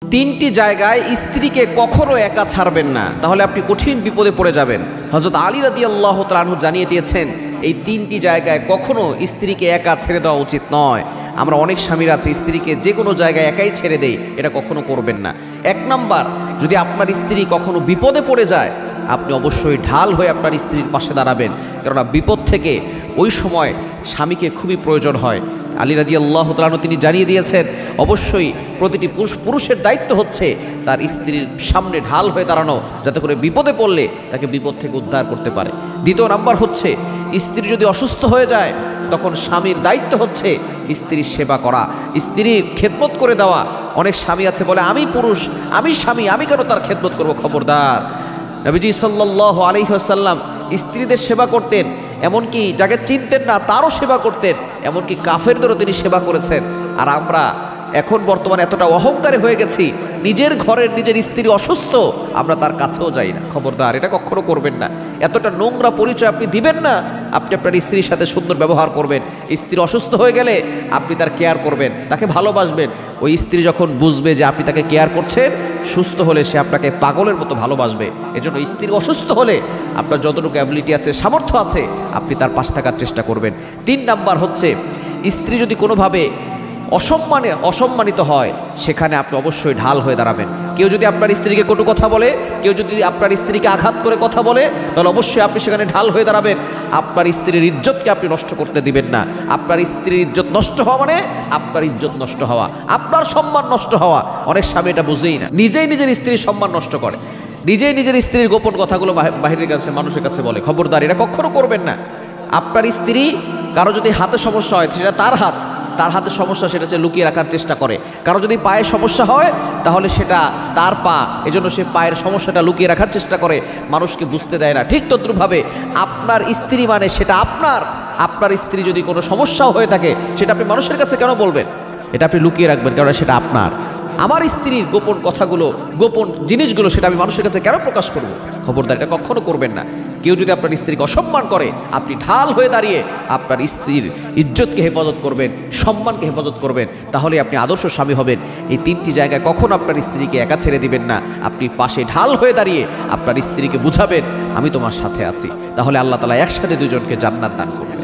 তিনটি জায়গায় স্ত্রীকে কখনো একা ছাড়বেন না, তাহলে আপনি কঠিন বিপদে পড়ে যাবেন। হযরত আলী রাদিয়াল্লাহু তাআলা আনহু জানিয়ে দিয়েছেন এই তিনটি জায়গায় কখনো স্ত্রীকে একা ছেড়ে দেওয়া উচিত নয়। আমরা অনেক স্বামীর আছে স্ত্রীকে যে কোনো জায়গায় একাই ছেড়ে দেই, এটা কখনো করবেন না। এক নাম্বার, যদি আপনার স্ত্রী কখনো বিপদে পড়ে যায় আপনি অবশ্যই ঢাল হয়ে আপনার স্ত্রীর পাশে দাঁড়াবেন, কেননা বিপদ থেকে ওই সময় স্বামীকে খুবই প্রয়োজন হয়। আলী রাদিয়াল্লাহু তাআলা আনহু তিনি জানিয়ে দিয়েছেন অবশ্যই প্রতিটি পুরুষের দায়িত্ব হচ্ছে তার স্ত্রীর সামনে ঢাল হয়ে দাঁড়ানো, যাতে করে বিপদে পড়লে তাকে বিপদ থেকে উদ্ধার করতে পারে। দ্বিতীয় নাম্বার হচ্ছে, স্ত্রী যদি অসুস্থ হয়ে যায় তখন স্বামীর দায়িত্ব হচ্ছে স্ত্রীর সেবা করা, স্ত্রীর খেদমত করে দেওয়া। অনেক স্বামী আছে বলে আমি পুরুষ, আমি স্বামী, আমি কেন তার খেদমত করব? খবরদার। নবীজি সাল্লাল্লাহু আলাইহি ওয়াসাল্লাম স্ত্রীদের সেবা করতেন, এমনকি যাকে চিনতেন না তারও সেবা করতেন, এমনকি কাফেরদেরও তিনি সেবা করেছেন। আর আমরা এখন বর্তমানে এতটা অহংকারী হয়ে গেছি, নিজের ঘরের নিজের স্ত্রী অসুস্থ আমরা তার কাছেও যাই না। খবরদার, এটা কখনো করবেন না। এতটা নোংরা পরিচয় আপনি দিবেন না। আপনি আপনার স্ত্রীর সাথে সুন্দর ব্যবহার করবেন, স্ত্রী অসুস্থ হয়ে গেলে আপনি তার কেয়ার করবেন, তাকে ভালোবাসবেন। ওই স্ত্রী যখন বুঝবে যে আপনি তাকে কেয়ার করছেন, সুস্থ হলে সে আপনাকে পাগলের মতো ভালোবাসবে। এজন্য স্ত্রী অসুস্থ হলে আপনার যতটুকু অ্যাবিলিটি আছে, সামর্থ্য আছে, আপনি তার পাশে থাকার চেষ্টা করবেন। 3 নাম্বার হচ্ছে, স্ত্রী যদি কোনোভাবে অসম্মানিত হয় সেখানে আপনি অবশ্যই ঢাল হয়ে দাঁড়াবেন। কেউ যদি আপনার স্ত্রীকে কটু কথা বলে, কেউ যদি আপনার স্ত্রীকে আঘাত করে কথা বলে, তাহলে অবশ্যই আপনি সেখানে ঢাল হয়ে দাঁড়াবেন। আপনার স্ত্রীর ইজ্জতকে আপনি নষ্ট করতে দিবেন না। আপনার স্ত্রীর ইজ্জত নষ্ট হওয়া মানে আপনার ইজ্জত নষ্ট হওয়া, আপনার সম্মান নষ্ট হওয়া। অনেক স্বামী এটা বুঝেই না, নিজেই নিজের স্ত্রীর সম্মান নষ্ট করে, নিজেই নিজের স্ত্রীর গোপন কথাগুলো বাহিরের কাছে মানুষের কাছে বলে। খবরদার, এটা কখনো করবেন না। আপনার স্ত্রী কারো যদি হাতে সমস্যা হয় সেটা তার হাতে সমস্যা, সেটা সে লুকিয়ে রাখার চেষ্টা করে। কারো যদি পায়ে সমস্যা হয় তাহলে সেটা তার পা, এজন্য সে পায়ের সমস্যাটা লুকিয়ে রাখার চেষ্টা করে, মানুষকে বুঝতে দেয় না। ঠিক তদ্রুপভাবে আপনার স্ত্রী মানে সেটা আপনার স্ত্রী যদি কোনো সমস্যাও হয়ে থাকে সেটা আপনি মানুষের কাছে কেন বলবেন? এটা আপনি লুকিয়ে রাখবেন, কারণ সেটা আপনার। আমার স্ত্রীর গোপন কথাগুলো, গোপন জিনিসগুলো সেটা আমি মানুষের কাছে কেন প্রকাশ করব? খবরদার, এটা কখনো করবেন না। কেউ যদি আপনার স্ত্রীকে অসম্মান করে আপনি ঢাল হয়ে দাঁড়িয়ে আপনার স্ত্রীর ইজ্জতকে হেফাজত করবেন, সম্মানকে হেফাজত করবেন, তাহলে আপনি আদর্শ স্বামী হবেন। এই 3টি জায়গায় কখনো আপনার স্ত্রীকে একা ছেড়ে দিবেন না। আপনি পাশে ঢাল হয়ে দাঁড়িয়ে আপনার স্ত্রীকে বুঝাবেন আমি তোমার সাথে আছি, তাহলে আল্লাহ তাআলা একসাথে দুজনকে জান্নাত দান করবেন।